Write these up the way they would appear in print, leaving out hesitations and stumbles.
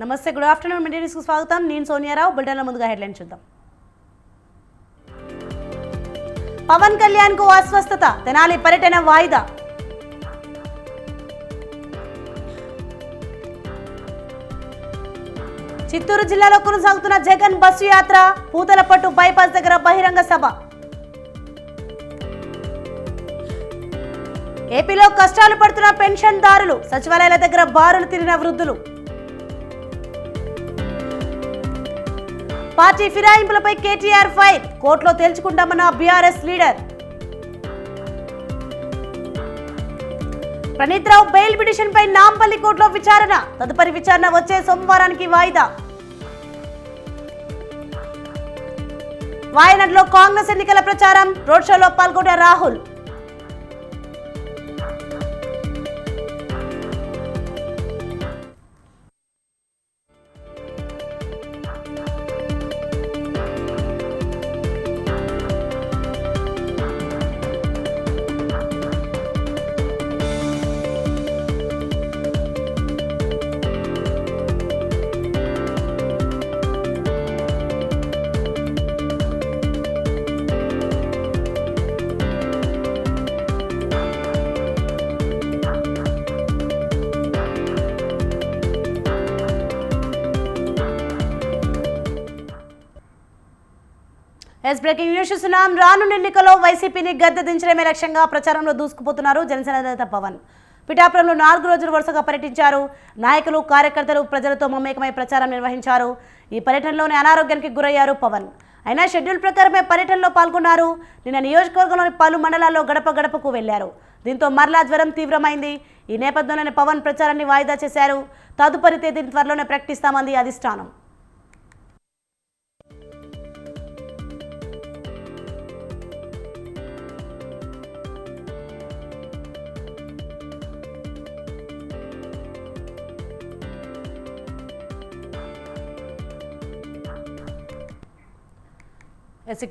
నమస్తే, good afternoon. Media న్యూస్కు స్వాగతం. నేను సోనియారావు. బులెటిన్ల ముందుగా హెడ్లైన్ చూద్దాం. పవన్ కళ్యాణ్ కు అస్వస్థత, తెనాలి పర్యటన వాయిదా. చిత్తూరు జిల్లాలో కొనసాగుతున్న జగన్ బస్సు యాత్ర, పూతలపట్టు బైపాస్ దగ్గర బహిరంగ సభ. ఏపీలో కష్టాలు పడుతున్న పెన్షన్దారులు, సచివాలయాల దగ్గర బారులు తిరిగిన వృద్ధులు. పార్టీ ఫిరాయింపులపై కేటీఆర్ ఫైర్, కోర్టులో తేల్చుకుంటామన్న బీఆర్ఎస్ లీడర్. ప్రణీత్ రావు బెయిల్ పిటిషన్ పై నాంపల్లి కోర్టులో విచారణ, తదుపరి విచారణ వచ్చే సోమవారానికి వాయిదా. వాయనాడులో కాంగ్రెస్ ఎన్నికల ప్రచారం, రోడ్ షోలో పాల్గొన్న రాహుల్. బ్రేకింగ్ న్యూస్ చూస్తున్నాం. రానున్న ఎన్నికల్లో వైసీపీని గద్దె దించడమే లక్ష్యంగా ప్రచారంలో దూసుకుపోతున్నారు జనసేన నేత పవన్. పిఠాపురంలో 4 రోజులు వరుసగా పర్యటించారు. నాయకులు, కార్యకర్తలు ప్రజలతో మమేకమై ప్రచారం నిర్వహించారు. ఈ పర్యటనలోనే అనారోగ్యానికి గురయ్యారు పవన్. అయినా షెడ్యూల్ ప్రకారమే పర్యటనలో పాల్గొన్నారు. నిన్న నియోజకవర్గంలోని పలు మండలాల్లో గడప గడపకు వెళ్లారు. దీంతో మరలా జ్వరం తీవ్రమైంది. ఈ నేపథ్యంలోనే పవన్ ప్రచారాన్ని వాయిదా చేశారు. తదుపరి తేదీని త్వరలోనే ప్రకటిస్తామంది అధిష్టానం.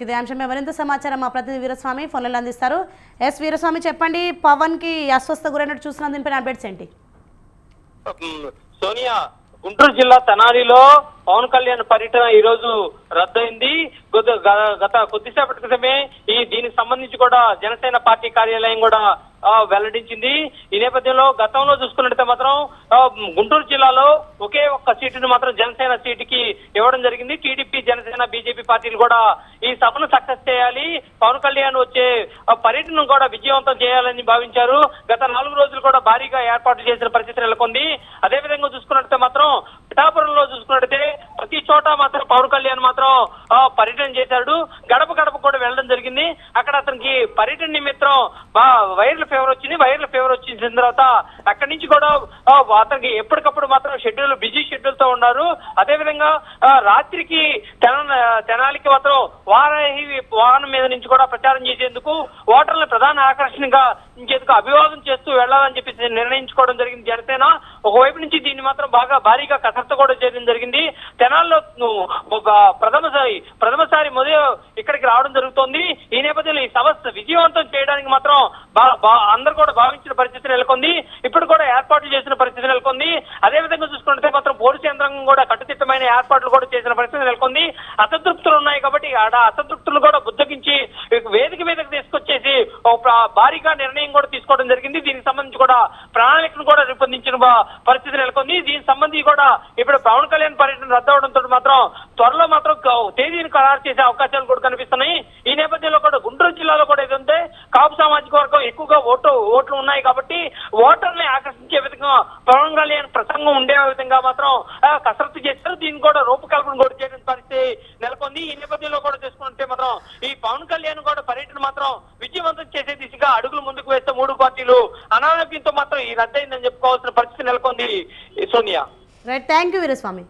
ఇదే అంశంపై మరింత సమాచారం మా ప్రతినిధి వీరస్వామి ఫోన్లలో అందిస్తారు. వీరస్వామి, చెప్పండి, పవన్ కి అస్వస్థ గురైనట్టు చూస్తున్న దీనిపైన అప్డేట్స్ ఏంటి? సోనియా, గుంటూరు జిల్లా తెనాలిలో పవన్ కళ్యాణ్ పర్యటన ఈ రోజు రద్దయింది. గత కొద్దిసేపటి క్రితమే దీనికి సంబంధించి కూడా జనసేన పార్టీ కార్యాలయం కూడా వెల్లడించింది. ఈ నేపథ్యంలో గతంలో చూసుకున్నట్లయితే మాత్రం గుంటూరు జిల్లాలో ఒకే ఒక్క సీటును మాత్రం జనసేన సీటుకి ఇవ్వడం జరిగింది. టీడీపీ, జనసేన, బీజేపీ పార్టీలు కూడా ఈ సభను సక్సెస్ చేయాలి, పవన్ కళ్యాణ్ వచ్చే పర్యటనను కూడా విజయవంతం చేయాలని భావించారు. గత 4 రోజులు కూడా భారీగా ఏర్పాటు చేసిన పరిస్థితి నెలకొంది. అదేవిధంగా చూసుకున్నట్లయితే మాత్రం పిఠాపురంలో చూసుకున్నట్లయితే ప్రతి చోట మాత్రం పవన్ కళ్యాణ్ మాత్రం పర్యటన చేశాడు. గడప గడప కూడా వెళ్ళడం జరిగింది. అక్కడ అతనికి పర్యటన నిమిత్తం వైరల్ ఫీవర్ వచ్చిన తర్వాత అక్కడి నుంచి కూడా అతనికి ఎప్పటికప్పుడు మాత్రం బిజీ షెడ్యూల్ తో ఉన్నారు. అదేవిధంగా రాత్రికి తెనాలికి మాత్రం వాహనం మీద నుంచి కూడా ప్రచారం చేసేందుకు, ఓటర్ల ప్రధాన ఆకర్షణగా అభివాదం చేస్తూ వెళ్లాలని చెప్పి నిర్ణయించుకోవడం జరిగింది జనసేన. ఒకవైపు నుంచి దీన్ని మాత్రం భారీగా కసరత్తు కూడా చేయడం జరిగింది. తెనాల్లో ప్రథమసారి మొదలు ఇక్కడికి రావడం జరుగుతోంది. ఈ నేపథ్యంలో ఈ సభ విజయవంతం చేయడానికి మాత్రం అందరూ కూడా భావించిన పరిస్థితి నెలకొంది. ఇప్పుడు కూడా ఏర్పాట్లు చేసిన పరిస్థితి నెలకొంది. అదేవిధంగా చూసుకుంటే మాత్రం పోలీసు యంత్రాంగం కూడా కట్టుదిట్టమైన ఏర్పాట్లు కూడా చేసిన పరిస్థితి నెలకొంది. అసంతృప్తులు ఉన్నాయి కాబట్టి అసంతృప్తులు కూడా బుద్ధగించి వేదిక మీదకి తీసుకొచ్చేసి భారీగా నిర్ణయం కూడా తీసుకోవడం జరిగింది. దీనికి సంబంధించి కూడా ప్రణాళికను కూడా రూపొందించిన పరిస్థితి నెలకొంది. దీనికి సంబంధించి కూడా ఇప్పుడు పవన్ కళ్యాణ్ పర్యటన రద్దవడంతో మాత్రం త్వరలో మాత్రం తేదీని ఖరారు చేసే అవకాశాలు కూడా కనిపిస్తున్నాయి. ఈ నేపథ్యంలో కూడా గుంటూరు జిల్లాలో కూడా ఏదంటే కాపు సామాజిక వర్గం ఎక్కువగా ఓట్లు ఉన్నాయి కాబట్టి ఓటర్ని ఆకర్షించే విధంగా పవన్ కళ్యాణ్ ప్రసంగం ఉండే విధంగా మాత్రం కసరత్తు చేశారు. దీన్ని కూడా రూపకల్పన కూడా చేయడం పరిస్థితి నెలకొంది. ఈ నేపథ్యంలో కూడా చూసుకుంటే మాత్రం ఈ పవన్ కళ్యాణ్ కూడా పర్యటన మాత్రం విజయవంతం చేసే దిశగా అడుగులు ముందుకు వేస్తే 3 పార్టీలు అనారోగ్యంతో మాత్రం ఈ రద్దయిందని చెప్పుకోవాల్సిన పరిస్థితి నెలకొంది. Sonia, right, thank you Veeraswamy.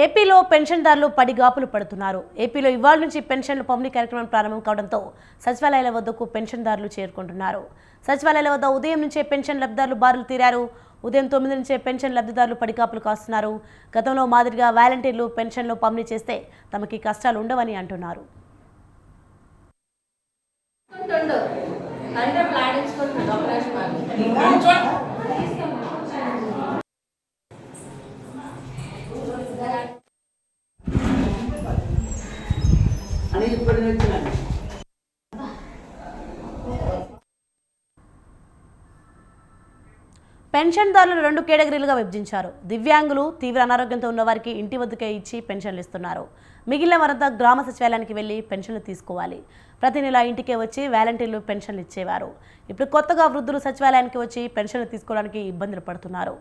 ఏపీలో పెన్షన్దారులు పడిగాపులు పడుతున్నారు. ఏపీలో ఇవాళ నుంచి పెన్షన్లు పంపిణీ కార్యక్రమం ప్రారంభం కావడంతో సచివాలయాల వద్దకు పెన్షన్దారులు చేరుకుంటున్నారు. సచివాలయాల వద్ద ఉదయం నుంచే పెన్షన్ లబ్ధిదారులు బారులు తీరారు. ఉదయం 9 నుంచే పెన్షన్ లబ్ధిదారులు పడిగాపులు కాస్తున్నారు. గతంలో మాదిరిగా వాలంటీర్లు పెన్షన్లు పంపిణీ చేస్తే తమకి కష్టాలు ఉండవని అంటున్నారు. పెన్షన్దారులను 2 కేటగిరీలుగా విభజించారు. దివ్యాంగులు, తీవ్ర అనారోగ్యంతో ఉన్న వారికి ఇంటి వద్దకే ఇచ్చి పెన్షన్లు ఇస్తున్నారు. మిగిలిన వారంతా గ్రామ సచివాలయానికి వెళ్లి పెన్షన్లు తీసుకోవాలి. ప్రతి నెల ఇంటికే వచ్చి వాలంటీర్లు పెన్షన్లు ఇచ్చేవారు. ఇప్పుడు కొత్తగా వృద్ధులు సచివాలయానికి వచ్చి పెన్షన్లు తీసుకోవడానికి ఇబ్బందులు పడుతున్నారు.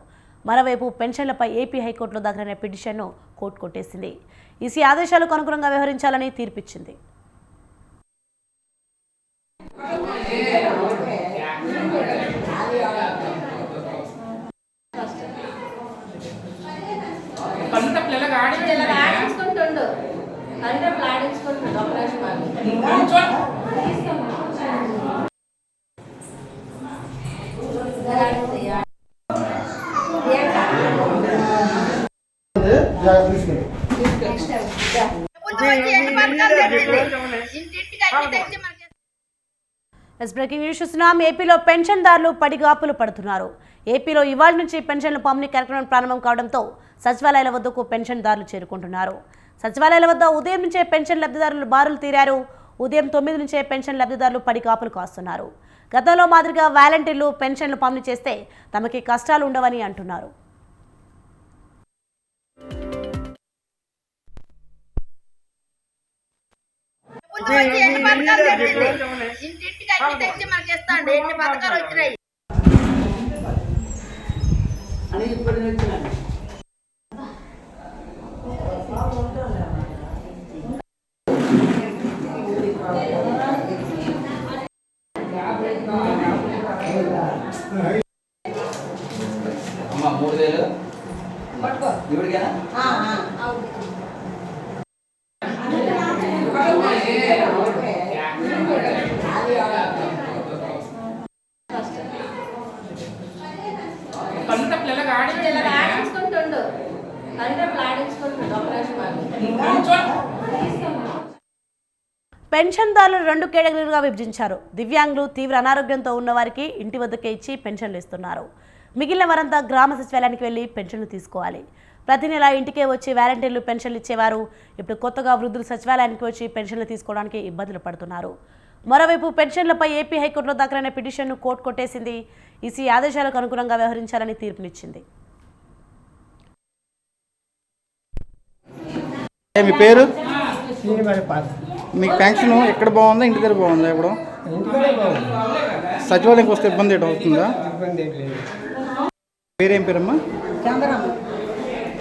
మరోవైపు పెన్షన్లపై ఏపీ హైకోర్టులో దాఖలైన పిటిషన్ను కోర్టు కొట్టేసింది. ఈసీ ఆదేశాలకు అనుగుణంగా వ్యవహరించాలని తీర్పిచ్చింది. బ్రేకింగ్ న్యూస్ చూస్తున్నాం. ఏపీలో పెన్షన్దారులు పడిగాపులు పడుతున్నారు. ఏపీలో ఇవాళ నుంచి పెన్షన్లు పంపిణీ కార్యక్రమం ప్రారంభం కావడంతో సచివాలయాల వద్దకు పెన్షన్దారులు చేరుకుంటున్నారు. సచివాలయాల వద్ద ఉదయం నుంచే పెన్షన్ లబ్ధిదారులు బారులు తీరారు. ఉదయం 9 నుంచే పెన్షన్ లబ్ధిదారులు పడిగాపులు కాస్తున్నారు. గతంలో మాదిరిగా వాలంటీర్లు పెన్షన్లు పంపిణీ చేస్తే తమకి కష్టాలు ఉండవని అంటున్నారు. పెన్షన్దారులను 2 కేటగిరీలుగా విభజించారు. దివ్యాంగులు, తీవ్ర అనారోగ్యంతో ఉన్న వారికి ఇంటి వద్దకే ఇచ్చి పెన్షన్లు ఇస్తున్నారు. మిగిలిన వారంతా గ్రామ సచివాలయానికి వెళ్లి పెన్షన్లు తీసుకోవాలి. ప్రతి నెల ఇంటికే వచ్చి వాలంటీర్లు పెన్షన్లు ఇచ్చేవారు. ఇప్పుడు కొత్తగా వృద్ధులు సచివాలయానికి వచ్చి పెన్షన్లు తీసుకోవడానికి ఇబ్బందులు పడుతున్నారు. మరోవైపు పెన్షన్లపై ఏపీ హైకోర్టులో దాఖలైన పిటిషన్ను కోర్టు కొట్టేసింది. ఈసీ ఆదేశాలకు అనుగుణంగా వ్యవహరించాలని తీర్పునిచ్చింది. మీ పేరు? మీకు పెన్షన్ ఎక్కడ బాగుందా, ఇంటి దగ్గర బాగుందా? ఇప్పుడు సచివాలయంకి వస్తే ఇబ్బంది అవుతుందా? పేరేం పేరమ్మా?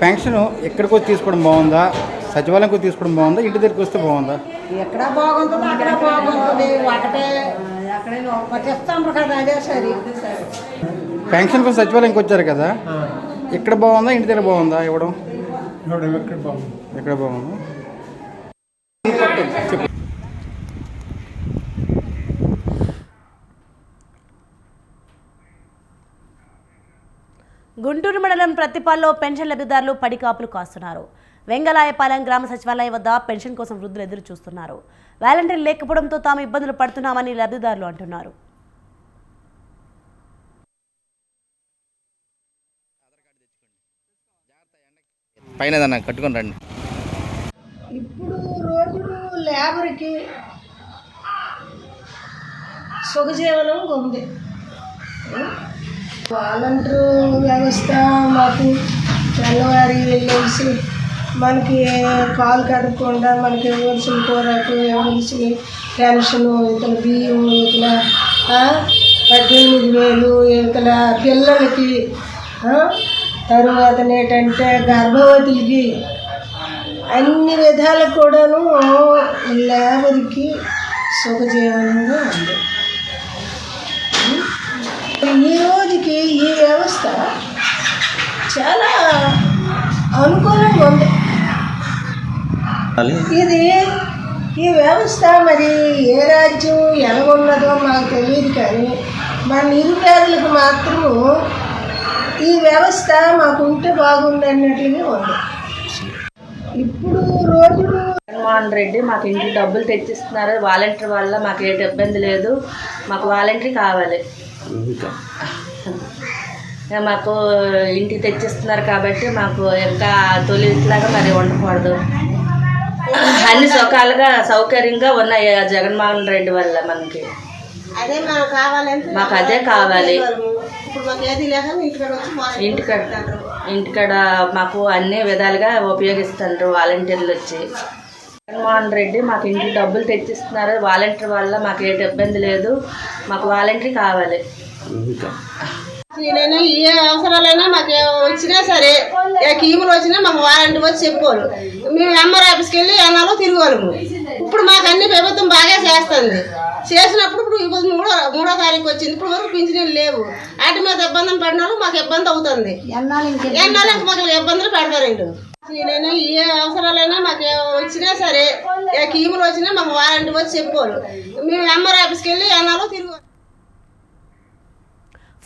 పెన్షన్ ఎక్కడికి వచ్చి తీసుకోవడం బాగుందా, సచివాలయంకి వచ్చి తీసుకోవడం బాగుందా, ఇంటి దగ్గరికి వస్తే బాగుందా? ఎక్కడ బాగుంటుందో అక్కడ బాగుంటుంది. ఒకటే ఇస్తాము కదా, అదే సరే. పెన్షన్ కోసం సచివాలయంకి వచ్చారు కదా, ఎక్కడ బాగుందా, ఇంటి దగ్గర బాగుందా? ఇవ్వడం ఎక్కడ బాగుందా? గుంటూరు మండలం ప్రతిపాల్లో పెన్షన్ లబ్ధిదారులు పడికాపులు కాస్తున్నారు. వెంగళాయపాలెం గ్రామ సచివాలయం వద్ద పెన్షన్ కోసం వృద్ధులు ఎదురు చూస్తున్నారు. వాలంటీర్లు లేకపోవడంతో తాము ఇబ్బందులు పడుతున్నామని లబ్ధిదారులు అంటున్నారు. పైన కట్టుకొని రండి. ఇప్పుడు రోజులు లేబర్కి సుఖజీవనం ఉంది. వాలంటీర్ వ్యవస్థ మాకు తెల్లవారి వెళ్ళేసి మనకి కాలు కడగకుండా మనకి ఇవ్వాల్సిన కూరకు ఇవ్వాల్సిన పెన్షన్, ఇతల బియ్యం, ఇతల 18,000, ఇతల పిల్లలకి, తరువాత ఏంటంటే గర్భవతులకి, అన్ని విధాలు కూడాను లేబర్కి సుఖజీవనంగా ఉంది. ఈ రోజుకి ఈ వ్యవస్థ చాలా అనుకూలంగా ఉంది. ఇది ఈ వ్యవస్థ మరి ఏ రాజ్యం ఎలాగున్నదో మాకు తెలియదు, కానీ మన నిరుపేదలకు మాత్రము ఈ వ్యవస్థ మాకుంటే బాగుందన్నట్లుగా ఉంది. ఇప్పుడు రోజులు జగన్మోహన్ రెడ్డి మాకు ఇంటికి డబ్బులు తెచ్చిస్తున్నారు. వాలంటీర్ వల్ల మాకు ఏ ఇబ్బంది లేదు. మాకు వాలంటీర్ కావాలి. మాకు ఇంటికి తెచ్చిస్తున్నారు కాబట్టి మాకు ఇంకా తొలిలాగా మరి ఉండకూడదు. అన్ని సుఖాలుగా సౌకర్యంగా ఉన్నాయి జగన్మోహన్ రెడ్డి వల్ల మనకి. అదే మనకు కావాలంటే మాకు అదే కావాలి. ఇప్పుడు మాకు ఏది లేక ఇంటికాడ మాకు అన్ని విధాలుగా ఉపయోగిస్తుంటారు వాలంటీర్లు వచ్చి. జగన్మోహన్ రెడ్డి మాకు ఇంటికి డబ్బులు తెచ్చిస్తున్నారు. వాలంటీర్ వల్ల మాకు ఏ ఇబ్బంది లేదు. మాకు వాలంటీర్ కావాలి. ఏ అవసరాలైనా మాకు వచ్చినా సరే, ఏ కీములు వచ్చినా మాకు వాలంటీర్ వచ్చి చెప్పుకోరు. మేము ఎంఆర్ ఆఫీస్కి వెళ్ళి అన్నాలో తిరగలము. ఇప్పుడు మాకు అన్ని ప్రభుత్వం బాగా చేస్తుంది. చేసినప్పుడు ఇప్పుడు మూడో తారీఖు వచ్చింది. ఇప్పుడు వరకు పింఛనీళ్ళు లేవు. వాటి మీద ఇబ్బంది పడిన మాకు ఇబ్బంది అవుతుంది. ఎన్నాళ్ళు మాకు ఇబ్బందులు పెడతారండి. ఏ అవసరాలైనా మాకు వచ్చినా సరే, ఏ కీములు వచ్చినా మాకు వాలంటీర్ వచ్చి చెప్పుకోరు. మేము ఎంఆర్ ఆఫీస్కి వెళ్ళి అన్నాలో తిరగ.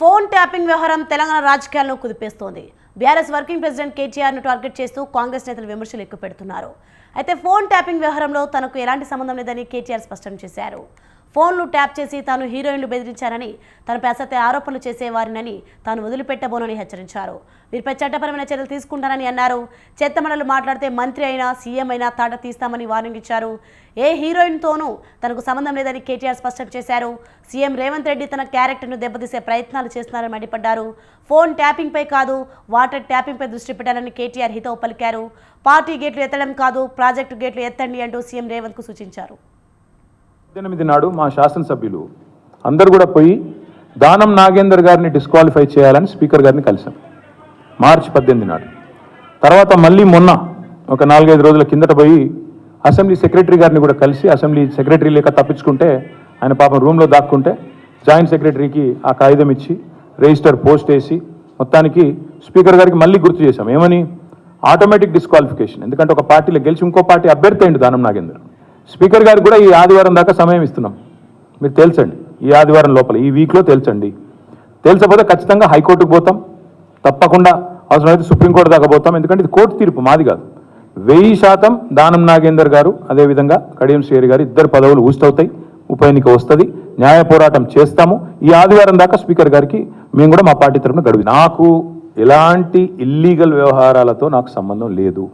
ఫోన్ ట్యాపింగ్ వ్యవహారం తెలంగాణ రాజకీయాలను కుదిపేస్తోంది. బీఆర్ఎస్ వర్కింగ్ ప్రెసిడెంట్ కేటీఆర్ను టార్గెట్ చేస్తూ కాంగ్రెస్ నేతలు విమర్శలు ఎక్కుపెడుతున్నారు. అయితే ఫోన్ ట్యాపింగ్ వ్యవహారంలో తనకు ఎలాంటి సంబంధం లేదని కేటీఆర్ స్పష్టం చేశారు. ఫోన్లు ట్యాప్ చేసి తాను హీరోయిన్లు బెదిరించారని, తనపై అసత్య ఆరోపణలు చేసేవారినని తాను వదిలిపెట్టబోనని హెచ్చరించారు. వీరిపై చట్టపరమైన చర్యలు తీసుకుంటారని అన్నారు. చెత్తమడలు మాట్లాడితే మంత్రి అయినా సీఎం అయినా తాట తీస్తామని వార్నింగ్ ఇచ్చారు. ఏ హీరోయిన్తోనూ తనకు సంబంధం లేదని కేటీఆర్ స్పష్టం చేశారు. సీఎం రేవంత్ రెడ్డి తన క్యారెక్టర్ను దెబ్బతీసే ప్రయత్నాలు చేస్తున్నారని మండిపడ్డారు. ఫోన్ ట్యాపింగ్పై కాదు, వాటర్ ట్యాపింగ్పై దృష్టి పెట్టాలని కేటీఆర్ హితవు పలికారు. పార్టీ గేట్లు ఎత్తడం కాదు, ప్రాజెక్టు గేట్లు ఎత్తండి అంటూ సీఎం రేవంత్కు సూచించారు. 18 నాడు మా శాసనసభ్యులు అందరూ కూడా పోయి దానం నాగేందర్ గారిని డిస్క్వాలిఫై చేయాలని స్పీకర్ గారిని కలిసాం మార్చి 18 నాడు. తర్వాత మళ్ళీ మొన్న ఒక 4-5 రోజుల కిందట పోయి అసెంబ్లీ సెక్రటరీ గారిని కూడా కలిసి, అసెంబ్లీ సెక్రటరీ లేక తప్పించుకుంటే ఆయన పాపం రూమ్లో దాక్కుంటే జాయింట్ సెక్రటరీకి ఆ కాగితం ఇచ్చి రిజిస్టర్ పోస్ట్ వేసి మొత్తానికి స్పీకర్ గారికి మళ్ళీ గుర్తు చేశాం. ఏమని? Automatic disqualification. ఎందుకంటే ఒక పార్టీలో గెలిచి ఇంకో పార్టీ అభ్యర్థి అయింది దానం నాగేందర్. స్పీకర్ గారికి కూడా ఈ ఆదివారం దాకా సమయం ఇస్తున్నాం. మీరు తేల్చండి, ఈ ఆదివారం లోపల, ఈ వీక్లో తేల్చండి. తేల్చకపోతే ఖచ్చితంగా హైకోర్టుకు పోతాం, తప్పకుండా అవసరమైతే సుప్రీంకోర్టు దాకా పోతాం. ఎందుకంటే ఇది కోర్టు తీర్పు, మాది కాదు. 1000% దానం నాగేందర్ గారు అదేవిధంగా కడియం శ్రీహరి గారు ఇద్దరు పదవులు ఊస్తవుతాయి. ఉప ఎన్నిక వస్తుంది, న్యాయ పోరాటం చేస్తాము. ఈ ఆదివారం దాకా స్పీకర్ గారికి మేము కూడా మా పార్టీ తరఫున గడువు. నాకు ఎలాంటి ఇల్లీగల్ వ్యవహారాలతో నాకు సంబంధం లేదు.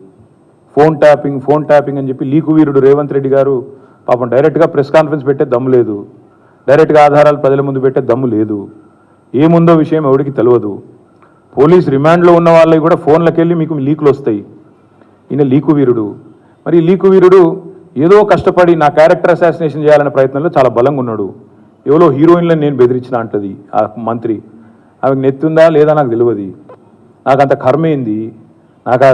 ఫోన్ ట్యాపింగ్ అని చెప్పి లీకు వీరుడు రేవంత్ రెడ్డి గారు పాపం డైరెక్ట్గా ప్రెస్ కాన్ఫరెన్స్ పెట్టే దమ్ము లేదు, డైరెక్ట్గా ఆధారాలు ప్రజల ముందు పెట్టే దమ్ము లేదు. ఏముందో విషయం ఎవరికి తెలియదు. పోలీస్ రిమాండ్లో ఉన్న వాళ్ళకి కూడా ఫోన్లకు వెళ్ళి మీకు లీకులు వస్తాయి. ఈయన లీకు వీరుడు. మరి ఈ లీకు వీరుడు ఏదో కష్టపడి నా క్యారెక్టర్ అసాసినేషన్ చేయాలనే ప్రయత్నంలో చాలా బలంగా ఉన్నాడు. ఎవరో హీరోయిన్లను నేను బెదిరించిన అంటది ఆ మంత్రి. ఆమెకు నెత్తుందా లేదా నాకు తెలియదు. నాకు అంత కర్మ ఏంది, నాకు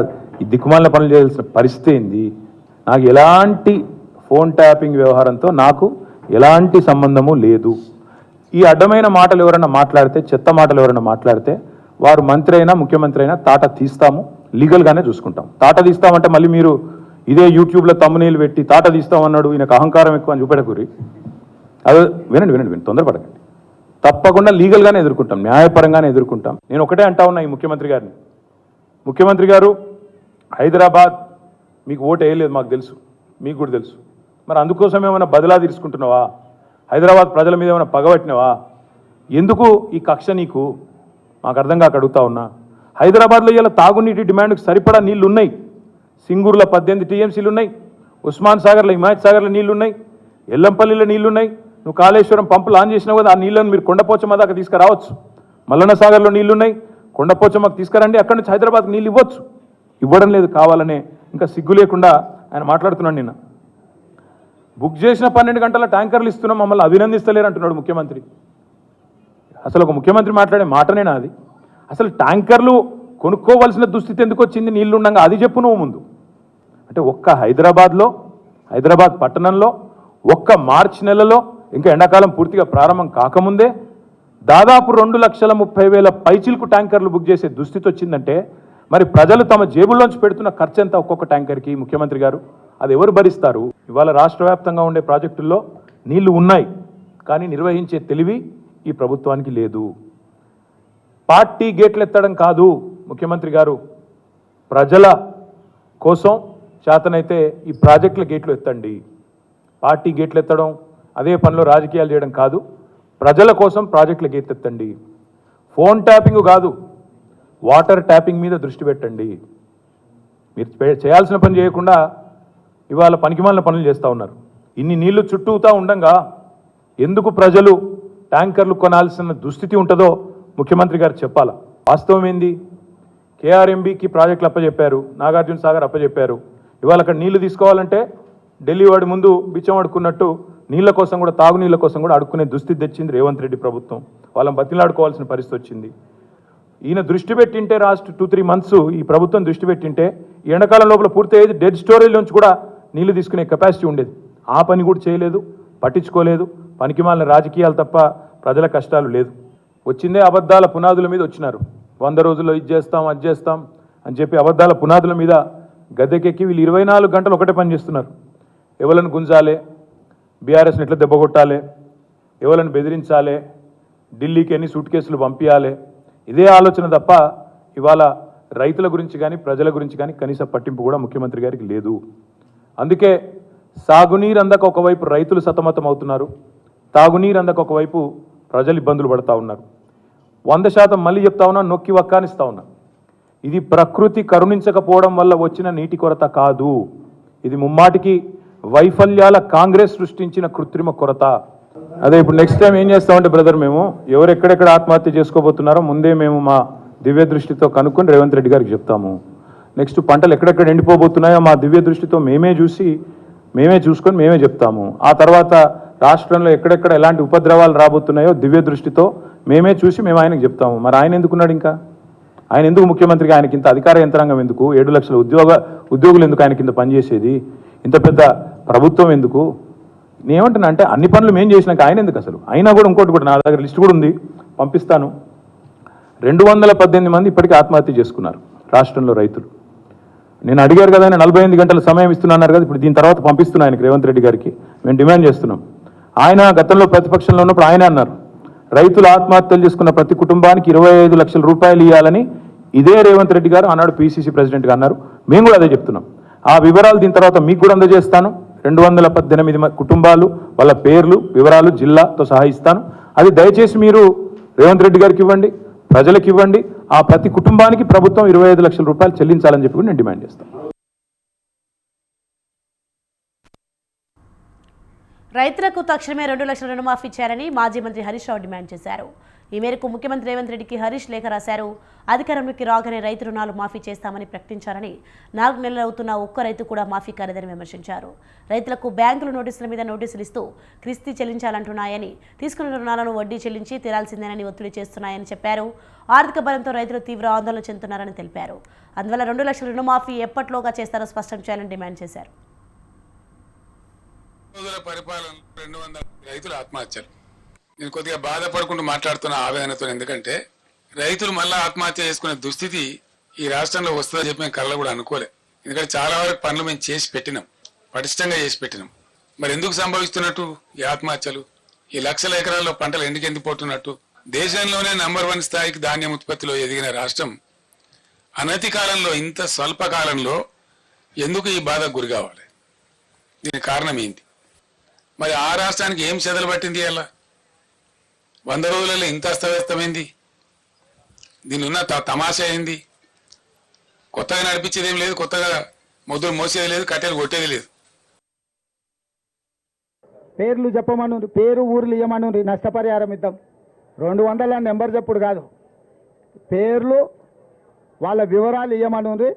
ఈ దిక్కుమాలిన పనులు చేయాల్సిన పరిస్థితి ఏంది. నాకు ఎలాంటి ఫోన్ ట్యాపింగ్ వ్యవహారంతో నాకు ఎలాంటి సంబంధము లేదు. ఈ అడ్డమైన మాటలు ఎవరైనా మాట్లాడితే, చెత్త మాటలు ఎవరైనా మాట్లాడితే వారు మంత్రి అయినా ముఖ్యమంత్రి అయినా తాట తీస్తాము, లీగల్గానే చూసుకుంటాం. తాట తీస్తామంటే మళ్ళీ మీరు ఇదే యూట్యూబ్లో తమ్మునీళ్ళు పెట్టి తాట తీస్తామన్నాడు ఈయనకు అహంకారం ఎక్కువ అని చూపెడకూరి. అదే వినండి, తొందరపడకండి. తప్పకుండా లీగల్గానే ఎదుర్కొంటాం, న్యాయపరంగానే ఎదుర్కొంటాం. నేను ఒకటే అంటా ఉన్నా ఈ ముఖ్యమంత్రి గారిని. ముఖ్యమంత్రి గారు హైదరాబాద్ మీకు ఓటు వేయలేదు, మాకు తెలుసు, మీకు కూడా తెలుసు. మరి అందుకోసం ఏమైనా బదిలా తీసుకుంటున్నావా? హైదరాబాద్ ప్రజల మీద ఏమైనా పగబట్టినావా? ఎందుకు ఈ కక్ష నీకు? మాకు అర్థం కాక అడుగుతా ఉన్నా. హైదరాబాద్లో ఇలా తాగునీటి డిమాండ్కి సరిపడా నీళ్లు ఉన్నాయి. సింగూరులో 18 టీఎంసీలు ఉన్నాయి, ఉస్మాన్ సాగర్లో, హిమాయత్ సాగర్లో నీళ్లు ఉన్నాయి, ఎల్లంపల్లిలో నీళ్లు ఉన్నాయి. నువ్వు కాళేశ్వరం పంపులు ఆన్ చేసినావు కదా, ఆ నీళ్ళను మీరు కొండపోచమ్మ దాకా తీసుకురావచ్చు. మల్లన్న సాగర్లో నీళ్లు ఉన్నాయి, కొండపోచమ్మకు తీసుకురండి, అక్కడి నుంచి హైదరాబాద్కి నీళ్ళు ఇవ్వచ్చు. ఇవ్వడం లేదు, కావాలనే ఇంకా సిగ్గు లేకుండా ఆయన మాట్లాడుతున్నాడు. నిన్న బుక్ చేసిన 12 గంటల ట్యాంకర్లు ఇస్తున్నాం, మమ్మల్ని అభినందిస్తలేరు అంటున్నాడు ముఖ్యమంత్రి. అసలు ఒక ముఖ్యమంత్రి మాట్లాడే మాటనేనా అది? అసలు ట్యాంకర్లు కొనుక్కోవాల్సిన దుస్థితి ఎందుకు వచ్చింది నీళ్లు ఉండగా? అది చెప్పు నువ్వు ముందు. అంటే ఒక్క హైదరాబాద్ పట్టణంలో ఒక్క మార్చి నెలలో, ఇంకా ఎండాకాలం పూర్తిగా ప్రారంభం కాకముందే దాదాపు 2,30,000 పైచిలకు ట్యాంకర్లు బుక్ చేసే దుస్థితి వచ్చిందంటే మరి ప్రజలు తమ జేబుల్లోంచి పెడుతున్న ఖర్చు ఎంత ఒక్కొక్క ట్యాంకర్కి? ముఖ్యమంత్రి గారు అది ఎవరు భరిస్తారు? ఇవాళ రాష్ట్ర వ్యాప్తంగా ఉండే ప్రాజెక్టుల్లో నీళ్లు ఉన్నాయి, కానీ నిర్వహించే తెలివి ఈ ప్రభుత్వానికి లేదు. పార్టీ గేట్లు ఎత్తడం కాదు ముఖ్యమంత్రి గారు, ప్రజల కోసం చేతనైతే ఈ ప్రాజెక్టుల గేట్లు ఎత్తండి. పార్టీ గేట్లు ఎత్తడం, అదే పనిలో రాజకీయాలు చేయడం కాదు. ప్రజల కోసం ప్రాజెక్టుల గేట్లు ఎత్తండి. ఫోన్ ట్యాపింగ్ కాదు, వాటర్ ట్యాపింగ్ మీద దృష్టి పెట్టండి. మీరు చేయాల్సిన పని చేయకుండా ఇవాళ పనికిమాలిన పనులు చేస్తూ ఉన్నారు. ఇన్ని నీళ్లు చుట్టూతా ఉండంగా ఎందుకు ప్రజలు ట్యాంకర్లు కొనాల్సిన దుస్థితి ఉంటుందో ముఖ్యమంత్రి గారు చెప్పాలా. వాస్తవం ఏంది? కేఆర్ఎంబీకి ప్రాజెక్టులు అప్పచెప్పారు, నాగార్జున సాగర్ అప్పచెప్పారు. ఇవాళ అక్కడ నీళ్లు తీసుకోవాలంటే ఢిల్లీ వాడి ముందు బిచ్చం అడుక్కున్నట్టు నీళ్ల కోసం కూడా, తాగునీళ్ళ కోసం కూడా అడుక్కునే దుస్థితి తెచ్చింది రేవంత్ రెడ్డి ప్రభుత్వం. వాళ్ళని బతిలాడుకోవాల్సిన పరిస్థితి వచ్చింది. ఈయన దృష్టి పెట్టింటే లాస్ట్ 2-3 months ఈ ప్రభుత్వం దృష్టి పెట్టింటే ఈ ఎండాకాలం లోపల పూర్తి అయ్యేది. డెడ్ స్టోరేజ్ నుంచి కూడా నీళ్లు తీసుకునే కెపాసిటీ ఉండేది. ఆ పని కూడా చేయలేదు, పట్టించుకోలేదు. పనికిమాలిన రాజకీయాలు తప్ప ప్రజల కష్టాలు లేదు. వచ్చిందే అబద్ధాల పునాదుల మీద వచ్చినారు. 100 రోజుల్లో ఇది చేస్తాం, అది చేస్తాం అని చెప్పి అబద్ధాల పునాదుల మీద గద్దెకెక్కి వీళ్ళు 24 గంటలు ఒకటే పని చేస్తున్నారు. ఎవరిని గుంజాలి, బీఆర్ఎస్ని ఎట్లా దెబ్బకొట్టాలి, ఎవరిని బెదిరించాలి, ఢిల్లీకి ఎన్ని సూట్ కేసులు పంపించాలి, ఇదే ఆలోచన తప్ప ఇవాళ రైతుల గురించి కానీ ప్రజల గురించి కానీ కనీస పట్టింపు కూడా ముఖ్యమంత్రి గారికి లేదు. అందుకే సాగునీరు అందక ఒకవైపు రైతులు సతమతం అవుతున్నారు, తాగునీరు అందక ఒకవైపు ప్రజలు ఇబ్బందులు పడుతూ ఉన్నారు. 100% మళ్ళీ చెప్తా ఉన్నా, నొక్కి వక్కానిస్తా ఉన్నా, ఇది ప్రకృతి కరుణించకపోవడం వల్ల వచ్చిన నీటి కొరత కాదు. ఇది ముమ్మాటికి వైఫల్యాల కాంగ్రెస్ సృష్టించిన కృత్రిమ కొరత. అదే ఇప్పుడు నెక్స్ట్ టైం ఏం చేస్తామంటే బ్రదర్, మేము ఎవరు ఎక్కడెక్కడ ఆత్మహత్య చేసుకోబోతున్నారో ముందే మేము మా దివ్య దృష్టితో కనుక్కొని రేవంత్ రెడ్డి గారికి చెప్తాము. నెక్స్ట్ పంటలు ఎక్కడెక్కడ ఎండిపోబోతున్నాయో మా దివ్య దృష్టితో మేమే చూసుకొని మేమే చెప్తాము. ఆ తర్వాత రాష్ట్రంలో ఎక్కడెక్కడ ఎలాంటి ఉపద్రవాలు రాబోతున్నాయో దివ్య దృష్టితో మేమే చూసి మేము ఆయనకు చెప్తాము. మరి ఆయన ఎందుకున్నాడు? ఇంకా ఆయన ఎందుకు ముఖ్యమంత్రిగా? ఆయనకి ఇంత అధికార యంత్రాంగం ఎందుకు? 7 లక్షల ఉద్యోగులు ఎందుకు ఆయన కింద పనిచేసేది? ఇంత పెద్ద ప్రభుత్వం ఎందుకు? నేనేమంటున్నా అంటే అన్ని పనులు మేము చేసినాక ఆయన ఎందుకు అసలు? అయినా కూడా ఇంకోటి కూడా నా దగ్గర లిస్ట్ కూడా ఉంది, పంపిస్తాను. 218 మంది ఇప్పటికీ ఆత్మహత్య చేసుకున్నారు రాష్ట్రంలో రైతులు. నేను అడిగారు కదా, ఆయన 48 గంటల సమయం ఇస్తున్నారు కదా, ఇప్పుడు దీని తర్వాత పంపిస్తున్నా ఆయనకి, రేవంత్ రెడ్డి గారికి మేము డిమాండ్ చేస్తున్నాం. ఆయన గతంలో ప్రతిపక్షంలో ఉన్నప్పుడు ఆయన అన్నారు, రైతులు ఆత్మహత్యలు చేసుకున్న ప్రతి కుటుంబానికి 25 లక్షల రూపాయలు ఇవ్వాలని ఇదే రేవంత్ రెడ్డి గారు ఆనాడు పిసిసి ప్రెసిడెంట్గా అన్నారు. మేము కూడా అదే చెప్తున్నాం. ఆ వివరాలు దీని తర్వాత మీకు కూడా అందజేస్తాను. 218 కుటుంబాలు, వాళ్ళ పేర్లు, వివరాలు జిల్లాతో సహా ఇస్తాను. అది దయచేసి మీరు రేవంత్ రెడ్డి గారికి ఇవ్వండి, ప్రజలకు ఇవ్వండి. ఆ ప్రతి కుటుంబానికి ప్రభుత్వం 25 లక్షల రూపాయలు చెల్లించాలని చెప్పి కూడా నేను డిమాండ్ చేస్తాను. రైతులకు తక్షణమే 2 లక్షల రుణమాఫీ చేయాలని మాజీ మంత్రి హరీష్ రావు డిమాండ్ చేశారు. ఈ మేరకు ముఖ్యమంత్రి రేవంత్ రెడ్డికి హరీష్ లేఖ రాశారు. అధికారంలోకి రాగానే రైతు రుణాలు మాఫీ చేస్తామని ప్రకటించారని, 4 నెలలు అవుతున్న ఒక్క రైతు కూడా మాఫీ కాలేదని విమర్శించారు. రైతులకు బ్యాంకులు నోటీసుల మీద నోటీసులు ఇస్తూ కిస్తీ చెల్లించాలంటున్నాయని, తీసుకున్న రుణాలను వడ్డీ చెల్లించి తీరాల్సిందేనని ఒత్తిడి చేస్తున్నాయని చెప్పారు. ఆర్థిక బలంతో రైతులు తీవ్ర ఆందోళన చెందుతున్నారని తెలిపారు. అందువల్ల 2 లక్షల రుణమాఫీ ఎప్పట్లోగా చేస్తారో స్పష్టం చేయాలని డిమాండ్ చేశారు. పరిపాలన 200 రైతుల ఆత్మహత్యలు. నేను కొద్దిగా బాధపడుకుంటూ మాట్లాడుతున్న ఆవేదనతో, ఎందుకంటే రైతులు మళ్ళీ ఆత్మహత్య చేసుకునే దుస్థితి ఈ రాష్ట్రంలో వస్తుందని చెప్పి మేము కళ్ళ కూడా అనుకోలే. ఎందుకంటే చాలా వరకు పనులు మేము చేసి పెట్టినాం, పటిష్టంగా చేసి పెట్టినాం. మరి ఎందుకు సంభవిస్తున్నట్టు ఈ ఆత్మహత్యలు? ఈ లక్షల ఎకరాల్లో పంటలు ఎండిపోతున్నట్టు? దేశంలోనే నంబర్ 1 స్థాయికి ధాన్యం ఉత్పత్తిలో ఎదిగిన రాష్ట్రం అనతి కాలంలో, ఇంత స్వల్ప కాలంలో ఎందుకు ఈ బాధకు గురి కావాలి? దీనికి కారణం ఏంటి? మరి ఆ రాష్ట్రానికి ఏం చెదలు పట్టింది? అలా 100 రోజులలో ఇంత అస్తవ్యస్తమైంది. దీని ఉన్న తమాషా ఏంది? కొత్తగా నడిపించేది ఏం లేదు, కొత్తగా మొదలు మోసేది లేదు, కట్టెలు కొట్టేది లేదు. పేర్లు చెప్పమను, పేరు ఊర్లు ఇవ్వమను, నష్టపరిహారం ఇద్దాం. 200 నెంబర్ చెప్పుడు కాదు, పేర్లు వాళ్ళ వివరాలు ఇవ్వమను.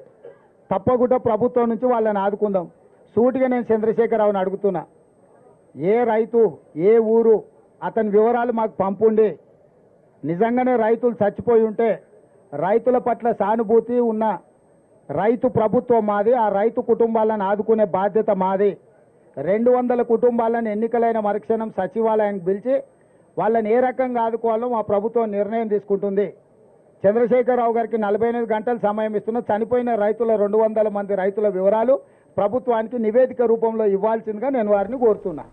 తప్పకుండా ప్రభుత్వం నుంచి వాళ్ళని ఆదుకుందాం. సూటిగా నేను చంద్రశేఖరరావుని అడుగుతున్నా, ఏ రైతు, ఏ ఊరు, అతని వివరాలు మాకు పంపుండి. నిజంగానే రైతులు చచ్చిపోయి ఉంటే రైతుల పట్ల సానుభూతి ఉన్న రైతు ప్రభుత్వం మాది, ఆ రైతు కుటుంబాలను ఆదుకునే బాధ్యత మాది. 200 కుటుంబాలను ఎన్నికలైన మరుక్షణం సచివాలయానికి పిలిచి వాళ్ళని ఏ రకంగా ఆదుకోవాలో మా ప్రభుత్వం నిర్ణయం తీసుకుంటుంది. చంద్రశేఖరరావు గారికి 48 గంటలు సమయం ఇస్తున్న చనిపోయిన రైతుల 200 మంది రైతుల వివరాలు ప్రభుత్వానికి నివేదిక రూపంలో ఇవ్వాల్సిందిగా నేను వారిని కోరుతున్నా.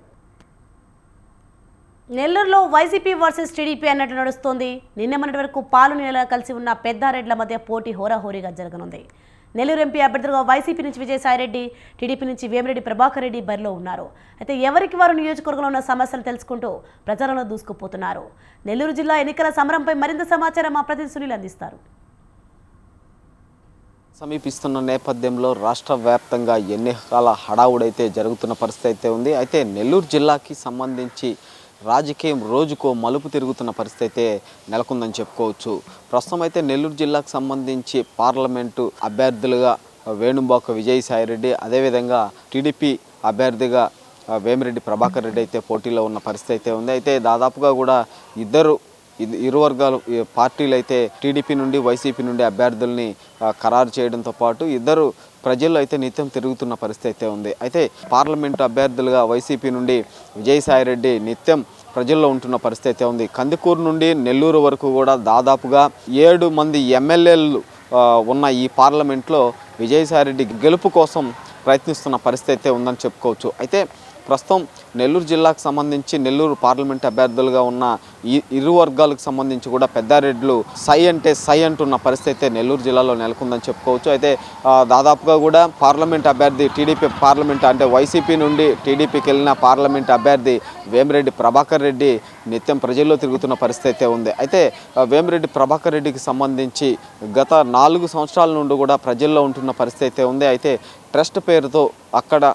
నెల్లూరులో వైసీపీ వర్సెస్ టీడీపీ అన్నట్టు నడుస్తోంది. నిన్న మొన్నటి వరకు పాలు నీళ్ళ కలిసి ఉన్న పెద్దారెడ్ల మధ్య పోటీ హోరాహోరీగా జరగనుంది. నెల్లూరు ఎంపీ అభ్యర్థులుగా వైసీపీ నుంచి విజయసాయిరెడ్డి, టీడీపీ నుంచి వేమిరెడ్డి ప్రభాకర్ రెడ్డి బరిలో ఉన్నారు. అయితే ఎవరికి వారు నియోజకవర్గంలో ఉన్న సమస్యలు తెలుసుకుంటూ ప్రచారంలో దూసుకుపోతున్నారు. నెల్లూరు జిల్లా ఎన్నికల సమరంపై మరింత సమాచారం మా ప్రతినిధి సునీల్ అందిస్తారు. సమీపిస్తున్న నేపథ్యంలో రాష్ట్ర వ్యాప్తంగా ఎన్నికల హడావుడైతే జరుగుతున్న పరిస్థితి అయితే ఉంది. అయితే నెల్లూరు జిల్లాకి సంబంధించి రాజకీయం రోజుకో మలుపు తిరుగుతున్న పరిస్థితి అయితే నెలకొందని చెప్పుకోవచ్చు. ప్రస్తుతం అయితే నెల్లూరు జిల్లాకు సంబంధించి పార్లమెంటు అభ్యర్థులుగా వేణుంబాక విజయసాయిరెడ్డి, అదేవిధంగా టీడీపీ అభ్యర్థిగా వేమిరెడ్డి ప్రభాకర్ రెడ్డి అయితే పోటీలో ఉన్న పరిస్థితి అయితే ఉంది. అయితే దాదాపుగా కూడా ఇరు వర్గాలు పార్టీలు అయితే టీడీపీ నుండి వైసీపీ నుండి అభ్యర్థుల్ని ఖరారు చేయడంతో పాటు ఇద్దరు ప్రజల్లో అయితే నిత్యం తిరుగుతున్న పరిస్థితి అయితే ఉంది. అయితే పార్లమెంటు అభ్యర్థులుగా వైసీపీ నుండి విజయసాయిరెడ్డి నిత్యం ప్రజల్లో ఉంటున్న పరిస్థితి అయితే ఉంది. కందుకూరు నుండి నెల్లూరు వరకు కూడా దాదాపుగా 7 మంది ఎమ్మెల్యేలు ఉన్న ఈ పార్లమెంట్లో విజయసాయిరెడ్డి గెలుపు కోసం ప్రయత్నిస్తున్న పరిస్థితి అయితే ఉందని చెప్పుకోవచ్చు. అయితే ప్రస్తుతం నెల్లూరు జిల్లాకు సంబంధించి నెల్లూరు పార్లమెంట్ అభ్యర్థులుగా ఉన్న ఇరు వర్గాలకు సంబంధించి కూడా పెద్దారెడ్లు సై అంటే సై అంటున్న పరిస్థితి నెల్లూరు జిల్లాలో నెలకొందని చెప్పుకోవచ్చు. అయితే దాదాపుగా కూడా పార్లమెంట్ అభ్యర్థి టీడీపీ పార్లమెంట్ అంటే వైసీపీ నుండి టీడీపీకి వెళ్ళిన పార్లమెంట్ అభ్యర్థి వేమిరెడ్డి ప్రభాకర్ రెడ్డి నిత్యం ప్రజల్లో తిరుగుతున్న పరిస్థితి అయితే ఉంది. అయితే వేమిరెడ్డి ప్రభాకర్ రెడ్డికి సంబంధించి గత 4 సంవత్సరాల నుండి కూడా ప్రజల్లో ఉంటున్న పరిస్థితి అయితే ఉంది. అయితే ట్రస్ట్ పేరుతో అక్కడ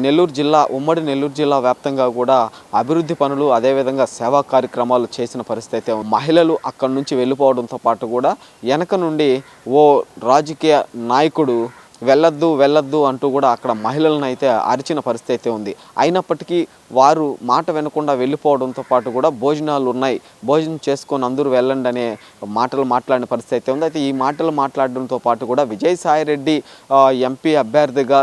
నెల్లూరు జిల్లా ఉమ్మడి నెల్లూరు జిల్లా వ్యాప్తంగా కూడా అభివృద్ధి పనులు అదేవిధంగా సేవా కార్యక్రమాలు చేసిన పరిస్థితి అయితే మహిళలు అక్కడి నుంచి వెళ్ళిపోవడంతో పాటు కూడా వెనక నుండి ఓ రాజకీయ నాయకుడు వెళ్ళొద్దు అంటూ కూడా అక్కడ మహిళలను అయితే అరిచిన పరిస్థితి అయితే ఉంది. అయినప్పటికీ వారు మాట వినకుండా వెళ్ళిపోవడంతో పాటు కూడా భోజనాలు ఉన్నాయి, భోజనం చేసుకొని అందరూ వెళ్ళండి అనే మాటలు మాట్లాడిన పరిస్థితి అయితే ఉంది. అయితే ఈ మాటలు మాట్లాడడంతో పాటు కూడా విజయసాయిరెడ్డి ఎంపీ అభ్యర్థిగా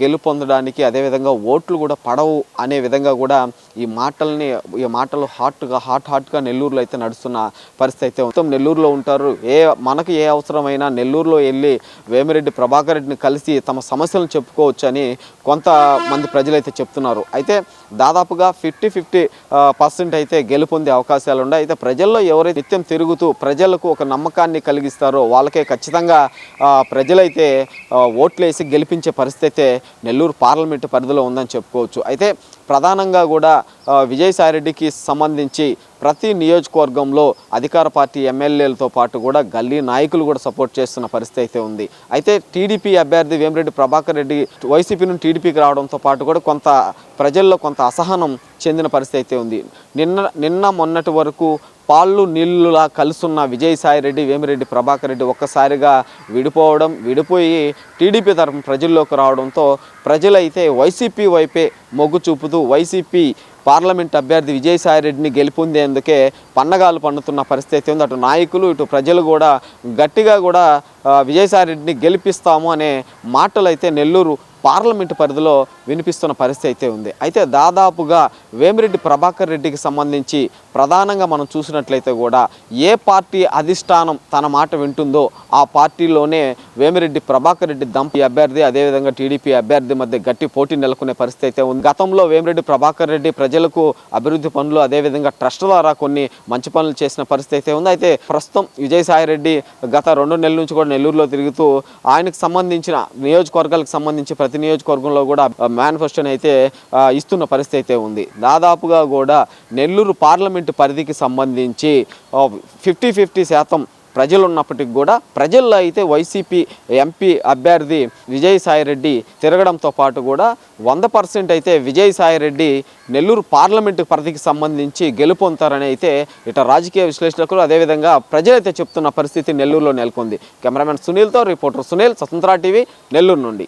గెలుపొందడానికి అదేవిధంగా ఓట్లు కూడా పడవు అనే విధంగా కూడా ఈ మాటలు హాట్గా నెల్లూరులో అయితే నడుస్తున్న పరిస్థితి అయితే మొత్తం నెల్లూరులో ఉంటారు. మనకు ఏ అవసరమైనా నెల్లూరులో వెళ్ళి వేమిరెడ్డి ప్రభాకర్ రెడ్డిని కలిసి తమ సమస్యలను చెప్పుకోవచ్చు అని కొంతమంది ప్రజలైతే చెప్తున్నారు. అయితే దాదాపుగా 50% అయితే గెలుపొందే అవకాశాలు ఉన్నాయి. అయితే ప్రజల్లో ఎవరైతే నిత్యం తిరుగుతూ ప్రజలకు ఒక నమ్మకాన్ని కలిగిస్తారో వాళ్ళకే ఖచ్చితంగా ప్రజలైతే ఓట్లేసి గెలిపించే పరిస్థితి నెల్లూరు పార్లమెంటు పరిధిలో ఉందని చెప్పుకోవచ్చు. అయితే ప్రధానంగా కూడా విజయసాయిరెడ్డికి సంబంధించి ప్రతి నియోజకవర్గంలో అధికార పార్టీ ఎమ్మెల్యేలతో పాటు కూడా గల్లీ నాయకులు కూడా సపోర్ట్ చేస్తున్న పరిస్థితి అయితే ఉంది. అయితే టీడీపీ అభ్యర్థి వేమిరెడ్డి ప్రభాకర్ రెడ్డి వైసీపీ నుండి టీడీపీకి రావడంతో పాటు కూడా కొంత ప్రజల్లో కొంత అసహనం చెందిన పరిస్థితి అయితే ఉంది. నిన్న మొన్నటి వరకు పాళ్ళు నీళ్ళులా కలుసున్న విజయసాయిరెడ్డి వేమిరెడ్డి ప్రభాకర్ రెడ్డి ఒక్కసారిగా విడిపోయి టీడీపీ తరఫున ప్రజల్లోకి రావడంతో ప్రజలైతే వైసీపీ వైపే మొగ్గు చూపుతూ వైసీపీ పార్లమెంట్ అభ్యర్థి విజయసాయిరెడ్డిని గెలుపొందేందుకే పన్నగాలు పన్నుతున్న పరిస్థితి ఉంది. అటు నాయకులు ఇటు ప్రజలు కూడా గట్టిగా కూడా విజయసాయిరెడ్డిని గెలిపిస్తాము అనే మాటలు అయితే నెల్లూరు పార్లమెంటు పరిధిలో వినిపిస్తున్న పరిస్థితి అయితే ఉంది. అయితే దాదాపుగా వేమిరెడ్డి ప్రభాకర్ రెడ్డికి సంబంధించి ప్రధానంగా మనం చూసినట్లయితే కూడా ఏ పార్టీ అధిష్టానం తన మాట వింటుందో ఆ పార్టీలోనే వేమిరెడ్డి ప్రభాకర్ రెడ్డి దంపతి అభ్యర్థి అదేవిధంగా టీడీపీ అభ్యర్థి మధ్య గట్టి పోటీ నెలకొనే పరిస్థితి అయితే ఉంది. గతంలో వేమిరెడ్డి ప్రభాకర్ రెడ్డి ప్రజలకు అభివృద్ధి పనులు అదేవిధంగా ట్రస్ట్ ద్వారా కొన్ని మంచి పనులు చేసిన పరిస్థితి అయితే ఉంది. అయితే ప్రస్తుతం విజయసాయిరెడ్డి గత 2 నెలల నుంచి కూడా నెల్లూరులో తిరుగుతూ ఆయనకు సంబంధించిన నియోజకవర్గాలకు సంబంధించి ప్రతి నియోజకవర్గంలో కూడా మేనిఫెస్టోని అయితే ఇస్తున్న పరిస్థితి అయితే ఉంది. దాదాపుగా కూడా నెల్లూరు పార్లమెంటు పరిధికి సంబంధించి 50% ప్రజలు ఉన్నప్పటికీ కూడా ప్రజల్లో అయితే వైసీపీ ఎంపీ అభ్యర్థి విజయసాయిరెడ్డి తిరగడంతో పాటు కూడా 100% అయితే విజయసాయిరెడ్డి నెల్లూరు పార్లమెంటు పరిధికి సంబంధించి గెలుపొందుతారని అయితే ఇటు రాజకీయ విశ్లేషకులు అదేవిధంగా ప్రజలైతే చెప్తున్న పరిస్థితి నెల్లూరులో నెలకొంది. కెమెరామెన్ సునీల్తో రిపోర్టర్ సునీల్, స్వతంత్ర టీవీ, నెల్లూరు నుండి.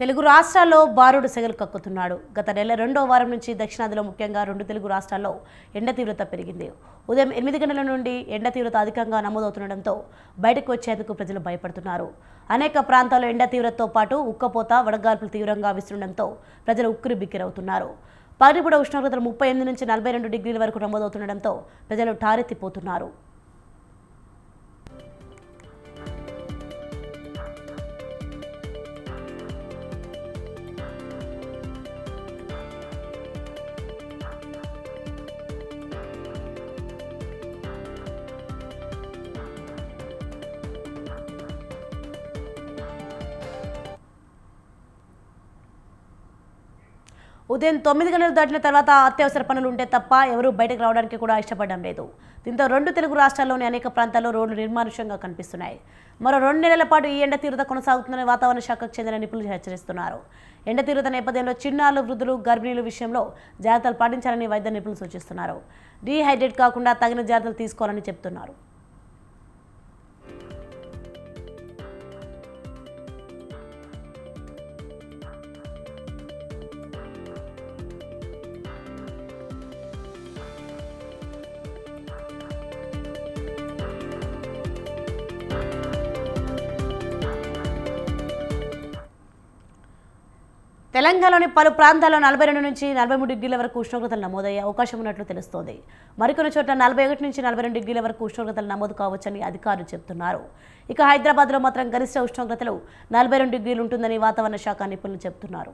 తెలుగు రాష్ట్రాల్లో బారుడు సెగలు కక్కుతున్నాడు. గత నెల 2వ వారం నుంచి దక్షిణాదిలో ముఖ్యంగా 2 తెలుగు రాష్ట్రాల్లో ఎండ తీవ్రత పెరిగింది. ఉదయం 8 గంటల నుండి ఎండ తీవ్రత అధికంగా నమోదవుతుండటంతో బయటకు వచ్చేందుకు ప్రజలు భయపడుతున్నారు. అనేక ప్రాంతాల్లో ఎండ తీవ్రతతో పాటు ఉక్కపోత వడగాల్పులు తీవ్రంగా విస్తుండటంతో ప్రజలు ఉక్కిరి బిక్కిరవుతున్నారు. పగటిపూట ఉష్ణోగ్రతలు 38 నుంచి 42 డిగ్రీల వరకు నమోదవుతుండటంతో ప్రజలు ఠారెత్తిపోతున్నారు. ఉదయం 9 గంటలు దాటిన తర్వాత అత్యవసర పనులు ఉంటే తప్ప ఎవరూ బయటకు రావడానికి కూడా ఇష్టపడడం లేదు. దీంతో 2 తెలుగు రాష్ట్రాల్లోని అనేక ప్రాంతాల్లో రోడ్లు నిర్మానుష్యంగా కనిపిస్తున్నాయి. మరో 2 నెలల పాటు ఈ ఎండ తీవ్రత కొనసాగుతుందని వాతావరణ శాఖకు చెందిన నిపుణులు హెచ్చరిస్తున్నారు. ఎండ తీవ్రత నేపథ్యంలో చిన్నారులు, వృద్ధులు, గర్భిణీల విషయంలో జాగ్రత్తలు పాటించాలని వైద్య నిపుణులు సూచిస్తున్నారు. డీహైడ్రేట్ కాకుండా తగిన జాగ్రత్తలు తీసుకోవాలని చెబుతున్నారు. తెలంగాణలోని పలు ప్రాంతాల్లో 42 నుంచి 43 డిగ్రీల వరకు ఉష్ణోగ్రతలు నమోదయ్యే అవకాశం ఉన్నట్లు తెలుస్తోంది. మరికొన్ని చోట్ల 41 నుంచి 42 డిగ్రీల వరకు ఉష్ణోగ్రతలు నమోదు కావచ్చని అధికారులు చెబుతున్నారు. ఇక హైదరాబాద్లో మాత్రం గరిష్ట ఉష్ణోగ్రతలు 42 డిగ్రీలు ఉంటుందని వాతావరణ శాఖ నిపుణులు చెబుతున్నారు.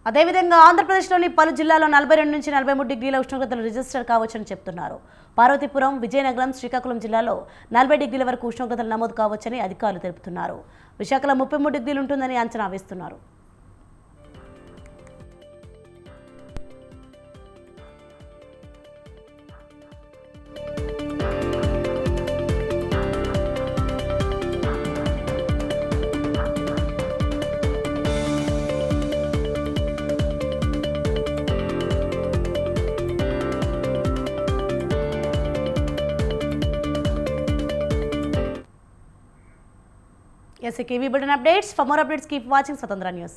అదేవిధంగా ఆంధ్రప్రదేశ్లోని పలు జిల్లాల్లో 42 నుంచి 43 డిగ్రీల ఉష్ణోగ్రతలు రిజిస్టర్ కావచ్చని చెప్తున్నారు. పార్వతీపురం, విజయనగరం, శ్రీకాకుళం జిల్లాలో 40 డిగ్రీల వరకు ఉష్ణోగ్రతలు నమోదు కావచ్చని అధికారులు తెలుపుతున్నారు. విశాఖలో 33 డిగ్రీలు ఉంటుందని అంచనా వేస్తున్నారు. Yes, KV Bulletin updates. For more updates, keep watching Swatandhra News.